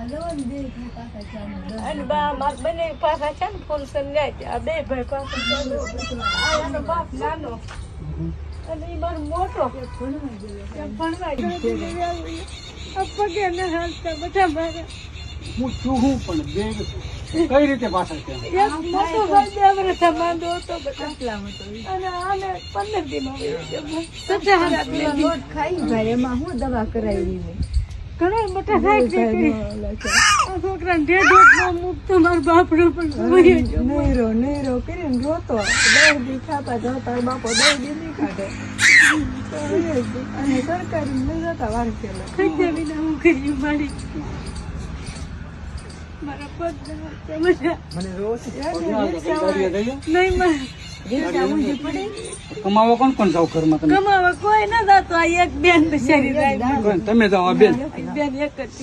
અને મારા બંને પાછા છે ને ફૂલ સંજાય આ બે ભાઈ પાછા ચાલુ આ એનો બાપ નાનો અને એ મારો મોટો ભણવા ગયો પગે ન હાલતા બધા મારા હું છું હું પણ બે કઈ રીતે પાછળ છે એક મોટો ભાઈ 2 વર્ષ માંદો હતો બધા અને આને 15 દિન લોટ ખાઈ ભાઈ એમાં હું દવા કરાવી ઘણો મોટા થાય છોકરા ઢેઢ મુક્ત મારો બાપડો પણ નહીરો કરીને રોતો 10 દી ખાતા તો તાર બાપો 10 દી નહીં ખાધે અને સરકારી નહીં જતા વાર પેલા ખાઈ વિના હું કરી મારી મારા પગ નહીં કમાવા કોણ જાવ ઘરમાં તમે કમાવા કોઈ ના જતો આ એક બેન બિચારી તમે જાઓ આ બેન બેન એક જ